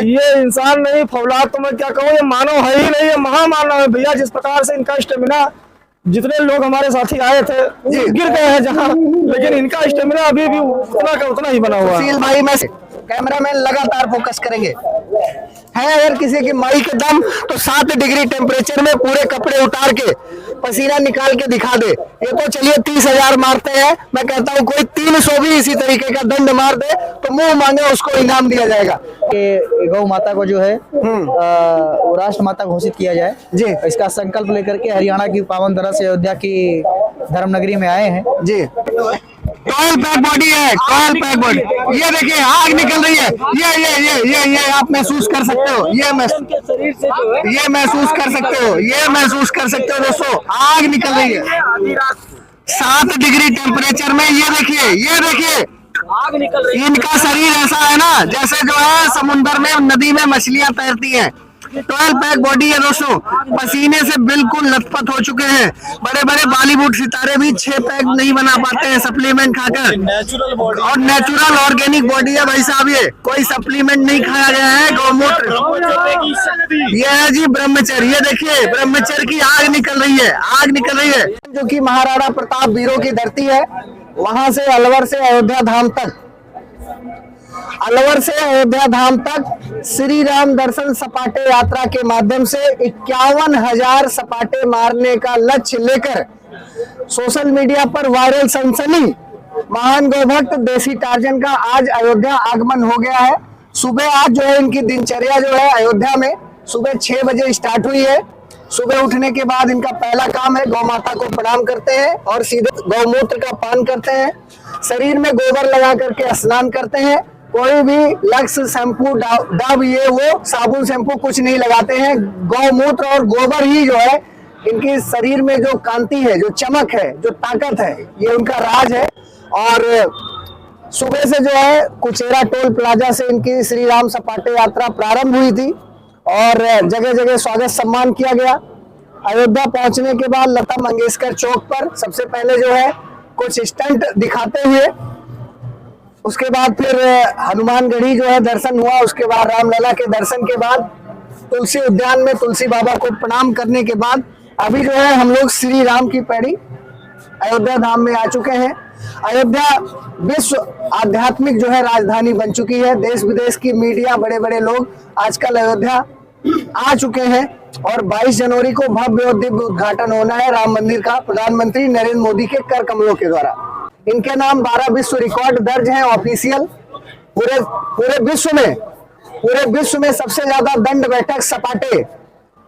ये इंसान नहीं फौलाद तो मैं क्या कहूँ, ये मानव है ही नहीं, ये महामानव है भैया। जिस प्रकार से इनका स्टेमिना, जितने लोग हमारे साथी आए थे गिर गए हैं जहाँ, लेकिन इनका स्टेमिना अभी भी उतना का उतना ही बना हुआ है। भाई मैं कैमरामैन लगातार फोकस करेंगे। है अगर किसी की माई के दम तो 7 डिग्री टेम्परेचर में पूरे कपड़े उतार के पसीना निकाल के दिखा दे। ये तो चलिए 30,000 मारते हैं, मैं कहता हूँ कोई 300 भी इसी तरीके का दंड मार दे तो मुंह मांगे उसको इनाम दिया जाएगा। गौ माता को जो है वो राष्ट्र माता घोषित किया जाए जी। इसका संकल्प लेकर के हरियाणा की पावन धरा से अयोध्या की धर्मनगरी में आए हैं जी। टॉयल पैक बॉडी है, टॉयल पैक बॉडी। ये देखिए आग निकल रही है, ये आप महसूस कर सकते हो, ये महसूस कर सकते हो, ये महसूस कर सकते हो दोस्तों, आग निकल रही है 7 डिग्री टेम्परेचर में। ये देखिए आग निकल रही है। इनका शरीर ऐसा है ना जैसे जो है समुद्र में, नदी में मछलियां तैरती हैं। 12 पैक बॉडी है दोस्तों, पसीने से बिल्कुल लथपथ हो चुके हैं। बड़े बड़े बॉलीवुड सितारे भी 6 पैक नहीं बना पाते हैं सप्लीमेंट खाकर। नेचुरल बॉडी और नेचुरल ऑर्गेनिक बॉडी है भाई साहब, ये कोई सप्लीमेंट नहीं खाया गया है, गौमूत्र। ये है जी ब्रह्मचर्य। ये देखिए ब्रह्मचर्य की आग निकल रही है, आग निकल रही है। जो कि महाराणा प्रताप वीरों की धरती है, वहां से अलवर से अयोध्या धाम तक, अलवर से अयोध्या धाम तक श्री राम दर्शन सपाटे यात्रा के माध्यम से 51,000 सपाटे मारने का लक्ष्य लेकर सोशल मीडिया पर वायरल सनसनी महान गौभक्त देसी टार्जन का आज अयोध्या आगमन हो गया है। सुबह आज जो है इनकी दिनचर्या जो है अयोध्या में सुबह 6 बजे स्टार्ट हुई है। सुबह उठने के बाद इनका पहला काम है गौ माता को प्रणाम करते हैं और सीधे गौमूत्र का पान करते हैं। शरीर में गोबर लगा करके स्नान करते हैं। कोई भी लक्स, शैम्पू, डब ये वो साबुन शैम्पू कुछ नहीं लगाते हैं। गौमूत्र और गोबर ही जो है इनकी शरीर में जो कांति है, जो चमक है, जो ताकत है, ये उनका राज है। और सुबह से जो है कुचेरा टोल प्लाजा से इनकी श्री राम सपाटे यात्रा प्रारंभ हुई थी और जगह जगह स्वागत सम्मान किया गया। अयोध्या पहुंचने के बाद लता मंगेशकर चौक पर सबसे पहले जो है कुछ स्टंट दिखाते हुए, उसके बाद फिर हनुमानगढ़ी जो है दर्शन हुआ। उसके बाद रामलला के दर्शन के बाद तुलसी उद्यान में तुलसी बाबा को प्रणाम करने के बाद अभी जो है हम लोग श्री राम की पैड़ी अयोध्या धाम में आ चुके हैं। अयोध्या विश्व आध्यात्मिक जो है राजधानी बन चुकी है। देश विदेश की मीडिया, बड़े बड़े लोग आजकल अयोध्या आ चुके हैं और 22 जनवरी को भव्य और दिव्य उद्घाटन होना है राम मंदिर का, प्रधानमंत्री नरेंद्र मोदी के कर कमलों के द्वारा। इनके नाम 12 विश्व रिकॉर्ड दर्ज हैं ऑफिशियल। पूरे विश्व में सबसे ज्यादा दंड बैठक सपाटे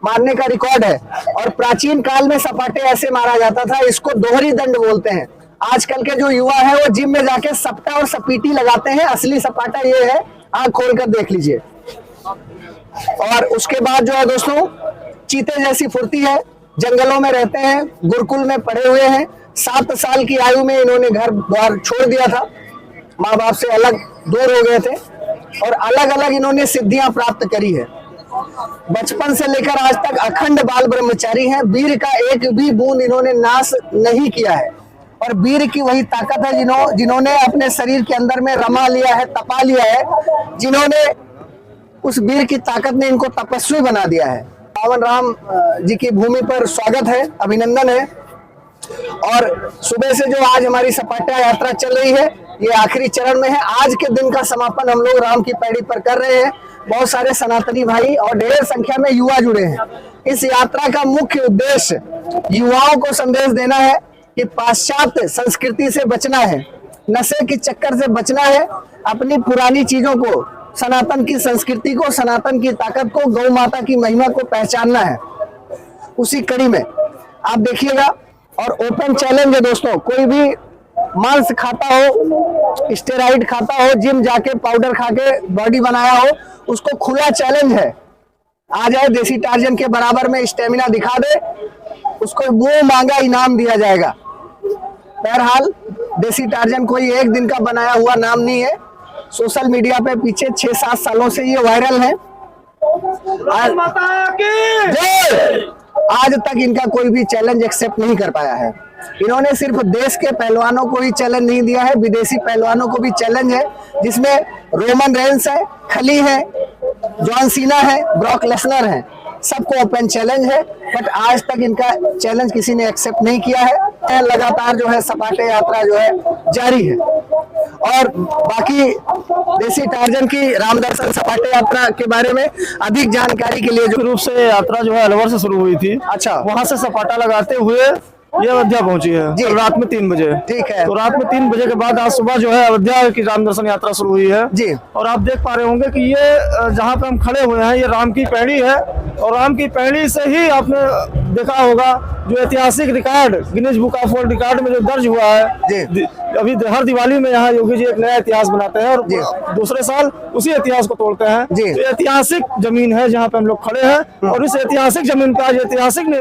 मारने का रिकॉर्ड है। और प्राचीन काल में सपाटे ऐसे मारा जाता था, इसको दोहरी दंड बोलते हैं। आजकल के जो युवा है वो जिम में जाके सपटा और सपीटी लगाते हैं, असली सपाटा ये है, आंख खोलकर देख लीजिए। और उसके बाद जो है दोस्तों चीते जैसी फुर्ती है, जंगलों में रहते हैं, गुरुकुल में पढ़े हुए हैं। 7 साल की आयु में इन्होंने घर द्वार छोड़ दिया था, माँ बाप से अलग दूर हो गए थे और अलग अलग इन्होंने सिद्धियां प्राप्त करी है। बचपन से लेकर आज तक अखंड बाल ब्रह्मचारी हैं। वीर का एक भी बूंद इन्होंने नाश नहीं किया है और वीर की वही ताकत है जिन्होंने अपने शरीर के अंदर में रमा लिया है, तपा लिया है, जिन्होंने उस वीर की ताकत ने इनको तपस्वी बना दिया है। पावन राम जी की भूमि पर स्वागत है, अभिनंदन है। और सुबह से जो आज हमारी सपाटा यात्रा चल रही है, ये आखिरी चरण में है। आज के दिन का समापन हम लोग राम की पैड़ी पर कर रहे हैं। बहुत सारे सनातनी भाई और ढेर संख्या में युवा जुड़े हैं। इस यात्रा का मुख्य उद्देश्य युवाओं को संदेश देना है कि पाश्चात्य संस्कृति से बचना है, नशे के चक्कर से बचना है, अपनी पुरानी चीजों को, सनातन की संस्कृति को, सनातन की ताकत को, गौ माता की महिमा को पहचानना है। उसी कड़ी में आप देखिएगा। और ओपन चैलेंज है दोस्तों, कोई भी मांस खाता हो, स्टेरॉइड खाता हो, जिम जाके पाउडर खा के बॉडी बनाया हो, उसको खुला चैलेंज है, आ जाए देसी टार्जन के बराबर में स्टेमिना दिखा दे, उसको मुंह मांगा इनाम दिया जाएगा। बहरहाल देसी टार्जन कोई एक दिन का बनाया हुआ नाम नहीं है। सोशल मीडिया पे पीछे 6-7 सालों से ये वायरल है। आज तक इनका कोई भी चैलेंज एक्सेप्ट नहीं कर पाया है। इन्होंने सिर्फ देश के पहलवानों को ही चैलेंज नहीं दिया है, विदेशी पहलवानों को भी चैलेंज है, जिसमें रोमन रेंस है, खली है, जॉन सीना है, ब्रॉक लेसनर है, सबको ओपन चैलेंज है, बट आज तक इनका चैलेंज किसी ने एक्सेप्ट नहीं किया है। लगातार जो है सपाटे यात्रा जो है जारी है। और बाकी देसी टार्जन की रामदर्शन सपाटे यात्रा के बारे में अधिक जानकारी के लिए जो रूप से यात्रा जो है अलवर से शुरू हुई थी। अच्छा। वहां से सपाटा लगाते हुए ये अयोध्या पहुंची है जी। कल रात में 3 बजे। ठीक है। तो रात में 3 बजे के बाद आज सुबह जो है अयोध्या की रामदर्शन यात्रा शुरू हुई है जी। और आप देख पा रहे होंगे कि ये जहाँ पे हम खड़े हुए हैं ये राम की पैड़ी है और राम की पैड़ी से ही आपने देखा होगा जो ऐतिहासिक record Guinness book of world record में जो दर्ज हुआ है। अभी हर दिवाली में यहाँ योगी जी एक नया इतिहास बनाते हैं और दूसरे साल उसी इतिहास को तोड़ते हैं। तो ऐतिहासिक जमीन है जहाँ पे हम लोग खड़े हैं और इस ऐतिहासिक जमीन पे आज ऐतिहासिक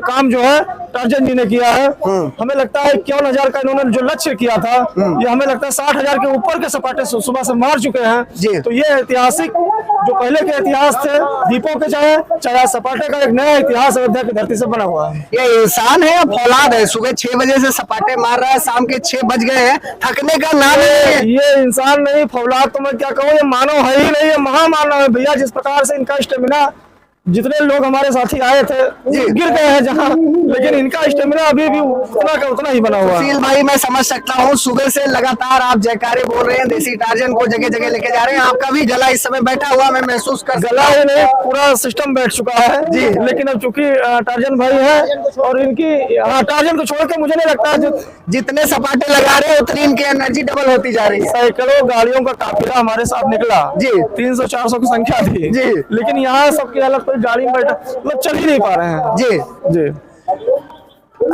काम जो है टार्जन जी ने किया है। हमें लगता है 51,000 का इन्होंने जो लक्ष्य किया था ये हमें लगता है 60,000 के ऊपर के सपाटे सुबह से मार चुके हैं। तो ये ऐतिहासिक जो पहले के इतिहास थे दीपों के चाहे सपाटे का एक नया इतिहास अयोध्या की धरती से बना हुआ है। ये इंसान है या फौलाद है? सुबह 6 बजे से सपाटे मार रहा है, शाम के 6 बज गए हैं, थकने का नाम नहीं है। ये इंसान नहीं फौलाद तो मैं क्या कहूँ, ये मानव है ही नहीं, ये महामानव है भैया। जिस प्रकार से इनका स्टेमिना, जितने लोग हमारे साथी आए थे गिर गए हैं जहाँ, लेकिन इनका स्टेमिना अभी भी उतना का उतना ही बना हुआ है। सुशील भाई मैं समझ सकता हूँ, सुबह से लगातार आप जयकारे बोल रहे हैं, देसी टार्जन को जगह जगह लेके जा रहे हैं, आपका भी गला इस समय बैठा हुआ मैं महसूस कर गला ही नहीं पूरा सिस्टम बैठ चुका है जी। लेकिन अब चूंकि टार्जन भाई है और इनकी टार्जन को छोड़ के मुझे नहीं लगता जो जितने सपाटे लगा रहे हैं उतनी इनकी एनर्जी डबल होती जा रही है। सैकड़ों गाड़ियों का काफिला हमारे साथ निकला जी, 300-400 की संख्या थी जी, लेकिन यहाँ सबकी हालत गाड़ी में बैठा मतलब चल ही नहीं पा रहे हैं जी जी।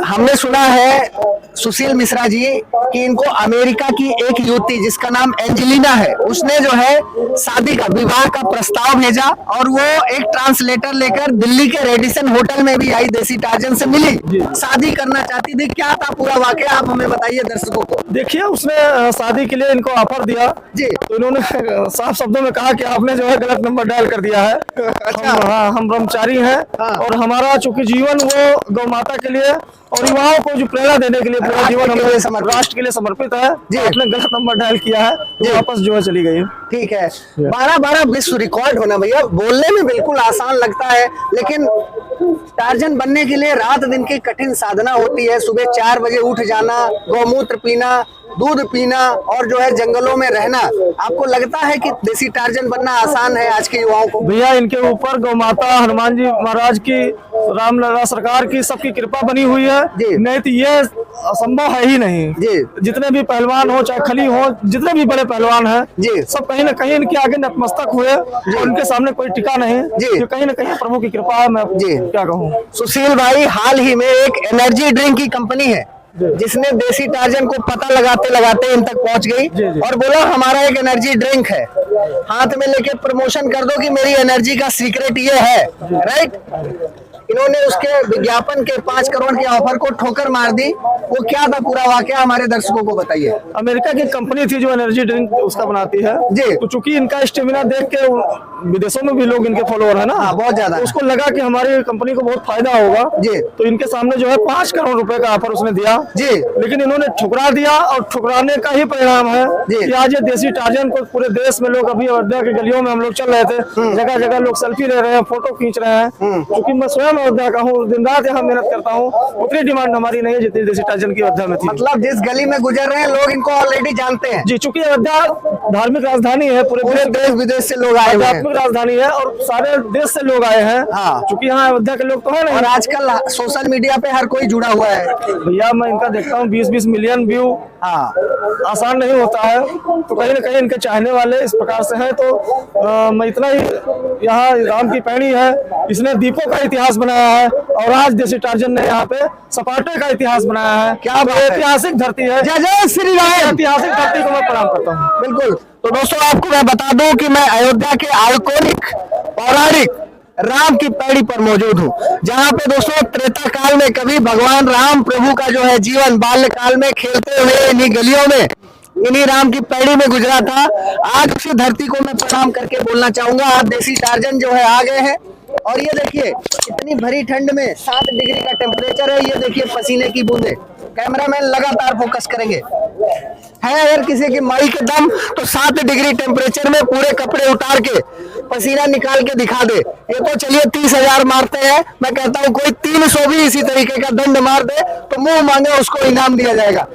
हमने सुना है सुशील मिश्रा जी कि इनको अमेरिका की एक युवती जिसका नाम एंजेलिना है उसने जो है शादी का विवाह का प्रस्ताव भेजा और वो एक ट्रांसलेटर लेकर दिल्ली के रेडिसन होटल में भी आई, देसी टार्जन से मिली, शादी करना चाहती थी। क्या था पूरा वाकया आप हमें बताइए दर्शकों को। देखिए उसने शादी के लिए इनको ऑफर दिया जी, तो इन्होंने साफ शब्दों में कहा कि आपने जो है गलत नंबर डायल कर दिया है। अच्छा। हम ब्रह्मचारी हैं और हमारा चूंकि जीवन वो गौ माता के लिए और युवाओं को जो प्रेरणा देने के लिए पूरा जीवन हमें राष्ट्र के लिए समर्पित है जी। आपने गलत नंबर डायल किया है तो वापस जो है चली गई। ठीक है, 12-12 विश्व रिकॉर्ड होना भैया बोलने में बिल्कुल आसान लगता है, लेकिन टार्जन बनने के लिए रात दिन की कठिन साधना होती है। सुबह 4 बजे उठ जाना, गौमूत्र पीना, दूध पीना और जो है जंगलों में रहना। आपको लगता है कि देसी टार्जन बनना आसान है आज के युवाओं को? भैया इनके ऊपर गौ माता, हनुमान जी महाराज की, रामलला सरकार की सबकी कृपा बनी हुई है, नहीं तो ये असंभव है ही नहीं जी। जितने भी पहलवान हो चाहे खली हो, जितने भी बड़े पहलवान हैं जी, सब कहीं न कहीं इनके आगे नतमस्तक हुए और उनके सामने कोई टिका नहीं जी। कहीं न कहीं प्रभु की कृपा है, मैं जी क्या कहूँ। सुशील भाई हाल ही में एक एनर्जी ड्रिंक की कंपनी है जिसने देसी टार्जन को पता लगाते लगाते इन तक पहुंच गई और बोला हमारा एक एनर्जी ड्रिंक है, हाथ में लेके प्रमोशन कर दो कि मेरी एनर्जी का सीक्रेट ये है, राइट। इन्होंने उसके विज्ञापन के 5 करोड़ के ऑफर को ठोकर मार दी। वो क्या था पूरा वाकया हमारे दर्शकों को बताइए। अमेरिका की कंपनी थी जो एनर्जी ड्रिंक उसका बनाती है जी, तो चूंकि इनका स्टेमिना देख के विदेशों में भी लोग इनके फॉलोअर है ना बहुत ज्यादा, तो उसको लगा कि हमारी कंपनी को बहुत फायदा होगा जी, तो इनके सामने जो है 5 करोड़ रुपए का ऑफर उसने दिया जी, लेकिन इन्होंने ठुकरा दिया और ठुकराने का ही परिणाम है कि आज ये देसी टार्जन को पूरे देश में लोग, अभी अयोध्या की गलियों में हम लोग चल रहे थे, जगह जगह लोग सेल्फी ले रहे हैं, फोटो खींच रहे हैं। क्योंकि मैं स्वयं अयोध्या का हूँ, दिन रात यहाँ मेहनत करता हूँ, उतनी डिमांड हमारी नहीं है जितनी देसी टार्जन की अयोध्या में थी। मतलब जिस गली में गुजर रहे हैं लोग इनको ऑलरेडी जानते हैं जी, चूंकि अयोध्या धार्मिक राजधानी है, पूरे देश विदेश से लोग आए, आध्यात्मिक राजधानी है और सारे देश से लोग आए हैं। चूंकि यहाँ अयोध्या के लोग तो है नहीं, और आजकल सोशल मीडिया पे हर कोई जुड़ा हुआ है भैया। मैं इनका देखता हूँ 20-20 मिलियन व्यू, आसान नहीं होता है, तो कहीं ना कहीं इनके चाहने वाले इस प्रकार से हैं। तो मैं इतना ही, यहाँ राम की पैड़ी है, इसने दीपों का इतिहास बनाया है और आज देसी टार्जन ने यहाँ पे सपाटे का इतिहास बनाया है। क्या ऐतिहासिक धरती है, जय जय श्री राम। ऐतिहासिक धरती को मैं प्रणाम करता हूँ। बिल्कुल। तो दोस्तों आपको मैं बता दूं कि मैं अयोध्या के आइकॉनिक पौराणिक राम की पैड़ी पर मौजूद हूँ, जहाँ पे दोस्तों त्रेता काल में कभी भगवान राम प्रभु का जो है जीवन बाल्यकाल में खेलते हुए इन्हीं गलियों में, इन्हीं राम की पैड़ी में गुजरा था। आज उसी धरती को मैं प्रणाम करके बोलना चाहूंगा। आज देसी टार्जन जो है आ गए हैं और ये देखिए इतनी भरी ठंड में 7 डिग्री का टेम्परेचर है, ये देखिए पसीने की बूंदे। कैमरामैन लगातार फोकस करेंगे। है अगर किसी की माई के दम तो 7 डिग्री टेम्परेचर में पूरे कपड़े उतार के पसीना निकाल के दिखा दे। ये तो चलिए 30,000 मारते हैं, मैं कहता हूँ कोई 300 भी इसी तरीके का दंड मार दे तो मुंह मांगे उसको इनाम दिया जाएगा।